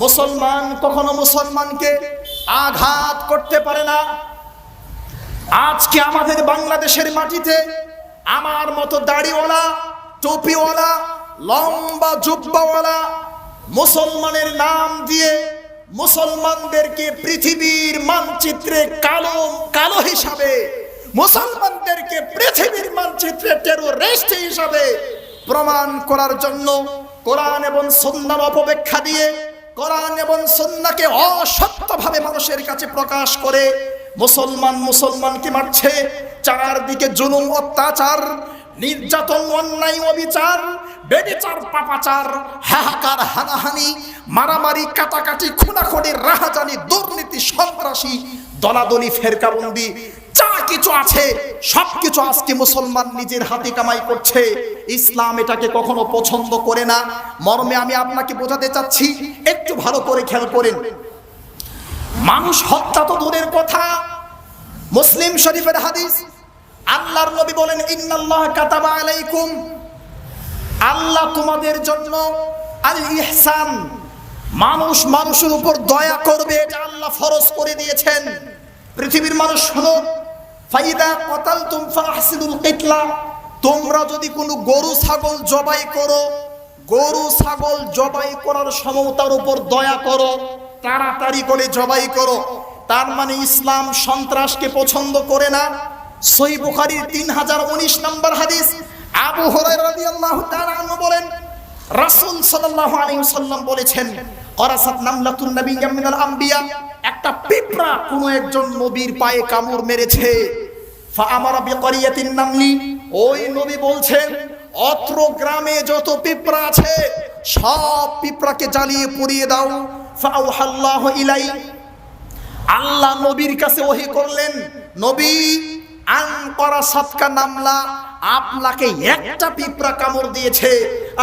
মুসলমান কখনো মুসলমানকে আঘাত করতে পারে না। আজকে আমাদের বাংলাদেশের মাটিতে আমার মতো দাড়িওয়ালা, টুপিওয়ালা, লম্বা জুব্বাওয়ালা মুসলমানের নাম দিয়ে মুসলমানদেরকে পৃথিবীর মানচিত্রে কালো কালো হিসাবে, মুসলমানদেরকে পৃথিবীর মানচিত্রে টেরোরিস্ট হিসাবে প্রমাণ করার জন্য কোরআন এবং সুন্নাহর অপব্যাখ্যা দিয়ে কোরআন এবং সুন্নাহকে অসত্যভাবে মানুষের কাছে প্রকাশ করে মুসলমানকে মারছে। চারদিকে জুলুম, অত্যাচার, নির্যাতন, অন্যায়, অবিচার, বেবিচার, পাপাচার, হাহাকার, হানাহানি, মারামারি, কাটাকাটি, খুনাখুনি, রাহাজানি, দুর্নীতি, সন্ত্রাসী, দলাদলি, ফেরকাবন্দি, যা কিছু আছে সবকিছু আজকে মুসলমান নিজের হাতে কামাই করছে। ইসলাম এটাকে কখনো পছন্দ করে না। মর্মে আমি আপনাকে বোঝাতে চাচ্ছি, একটু ভালো করে খেয়াল করেন। মানুষ হত্যা তো দূরের কথা, মুসলিম শরীফের হাদিস, আল্লাহর নবী বলেন, ইন্নাল্লাহ কাতাবা আলাইকুম, আল্লাহ তোমাদের জন্য আল ইহসান, মানুষ মানুষের উপর দয়া করবে, এটা আল্লাহ ফরজ করে দিয়েছেন। পৃথিবীর মানুষ শুনো, ফাইদা কাতালতুম ফাহসিনুল কিতলা, তোমরা যদি কোনো গরু ছাগল জবাই করো, গরু ছাগল জবাই করার সময় তার উপর দয়া করো, তাড়াতাড়ি করে জবাই করো। তার মানে ইসলাম সন্ত্রাসকে পছন্দ করে না। সহিহ বুখারীর 3019 নম্বর হাদিস, আবু হুরায়রা রাদিয়াল্লাহু তাআলা আনহু বলেন, রাসূল সাল্লাল্লাহু আলাইহি ওয়াসাল্লাম বলেছেন, করাসাত নামলাতুন নাবিয়্যা মিনাল আম্বিয়া, একটা পিঁপড়া কোন একজন নবীর পায়ে কামড় মেরেছে। ফা আমারা বিকারিয়াতিন নামলি, ওই নবী বলছেন অত্র গ্রামে যত পিঁপড়া আছে সব পিঁপড়াকে জ্বালিয়ে পুড়িয়ে দাও। ফাআওহাল্লাহু ইলাই, আল্লাহ নবীর কাছে ওহী করলেন, নবী আন করাসাতকা নামলা, আপনাকে একটা পিঁপড়া কামড় দিয়েছে,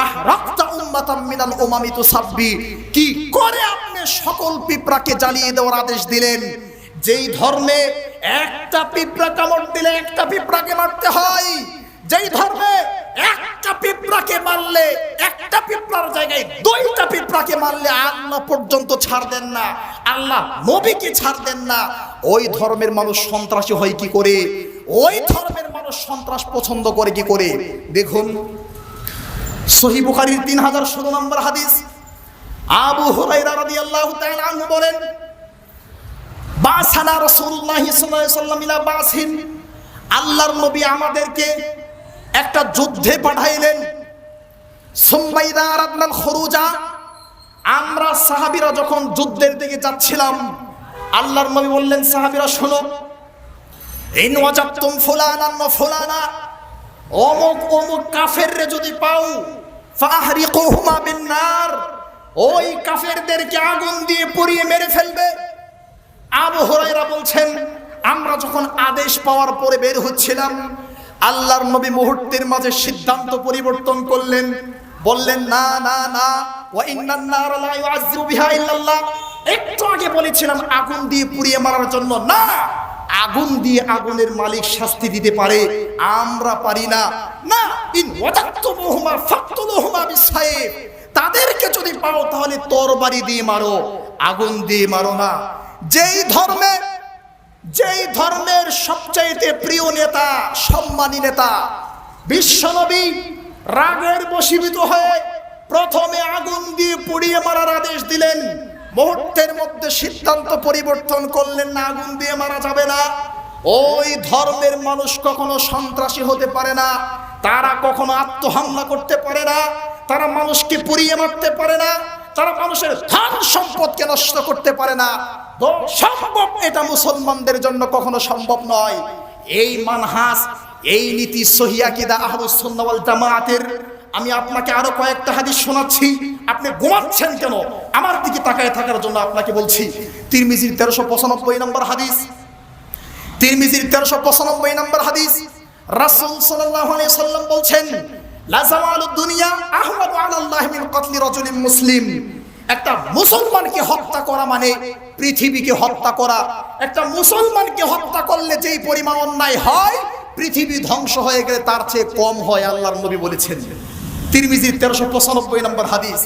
আহরাকতা উম্মাতাম মিনাল উমামি তুসাব্বি, কি করে আপনি সকল পিঁপড়াকে জ্বালিয়ে দেওয়ার আদেশ দিলেন? যেই ধর্মে একটা পিঁপড়া কামড় দিলে একটা পিঁপড়াকে মারতে হয়, যেই ধর্মে একটা পিঁপড়াকে মারলে একটা পিঁপড়ার জায়গায় দুইটা পিঁপড়াকে মারলে আল্লাহ পর্যন্ত ছাড় দেন না, আল্লাহ নবীকে ছাড় দেন না, ওই ধর্মের মানুষ সন্ত্রাসী হয় কি করে? ওই ধর্মের মানুষ সন্ত্রাস পছন্দ করে কি করে? দেখুন, সহিহ বুখারীর 3016 নম্বর হাদিস, আবু হুরায়রা রাদিয়াল্লাহু তাআলা আনহু বলেন, বাসানা রাসূলুল্লাহ সাল্লাল্লাহু আলাইহি ওয়াসাল্লাম ইলা বাসিন, আল্লাহর নবী আমাদেরকে একটা যুদ্ধে পাঠাইলেন। সুম্মাইদা আরাদনাল খুরুজা, আমরা সাহাবীরা যখন যুদ্ধের দিকে যাচ্ছিলাম, আল্লাহর নবী বললেন, সাহাবীরা শোনো, ইন ওয়াজাদতুম ফুলানান ওয়া ফুলানা, অমুক অমুক কাফেররে যদি পাও, ফাহরিকুহুমা বিন্নার, ওই কাফেরদেরকে আগুন দিয়ে পুড়িয়ে মেরে ফেলবে। আবু হুরায়রা বলছেন, আমরা যখন আদেশ পাওয়ার পরে বের হচ্ছিলাম, আল্লাহর নবী মুহূর্তের মাঝে সিদ্ধান্ত পরিবর্তন করলেন, বললেন, না না না, ওয়া ইন্নান নার লা ইউআযযিবু বিহা ইল্লাল্লাহ, একটু আগে বলেছিলাম আগুন দিয়ে পুড়িয়ে মারার জন্য, না, আগুন দিয়ে আগুনের মালিক শাস্তি দিতে পারে, আমরা পারি না। না, ইন ওয়াজাদতুমুহুমা ফাকতুলুহুমা বিসাইফ, তাদেরকে যদি পাও তাহলে তরবারি দিয়ে মারো, আগুন দিয়ে মারো না। যেই ধর্মের সবচাইতে প্রিয় নেতা, সম্মানী নেতা বিশ্বনবী রাগের বশীভূত হয়ে প্রথমে আগুন দিয়ে পুড়িয়ে মারার আদেশ দিলেন, মুহূর্তের মধ্যে সিদ্ধান্ত পরিবর্তন করলেন, না, আগুন দিয়ে মারা যাবে না। ওই ধর্মের মানুষ কখনো সন্ত্রাসী হতে পারে না, তারা কখনো আত্মহামলা করতে পারে না, তারা মানুষকে পুড়িয়ে মারতে পারে না, তারা মানুষের ধন সম্পদকে নষ্ট করতে পারে না। সম্ভব, এটা মুসলমানদের জন্য কখনো সম্ভব নয়। এই মানহাজ, এই নীতি সহিহ আকীদা আহলুস সুন্নাহ ওয়াল জামাআতের। আমি আপনাকে আরো কয়েকটা হাদিস শোনাচ্ছি, আপনি ঘুমাচ্ছেন কেন? আমার দিকে তাকায় থাকার জন্য আপনাকে বলছি। তিরমিজির 1395 নম্বর হাদিস, তিরমিজির 1395 নম্বর হাদিস, রাসূল সাল্লাল্লাহু আলাইহি ওয়াসাল্লাম বলছেন, লা জাওয়ালুদ দুনিয়া আহওয়ানু আলাল্লাহি মিন কতলি রাজুলিন মুসলিম, একটা মুসলমানকে হত্যা করা মানে পৃথিবীকে হত্যা করা। একটা মুসলমানকে হত্যা করলে যেই পরিমাণ অন্যায় হয়, পৃথিবী ধ্বংস হয়ে গেলে তার চেয়ে কম হয়, আল্লাহর নবী বলেছেন। তিরমিজির 1395 নম্বর হাদিস।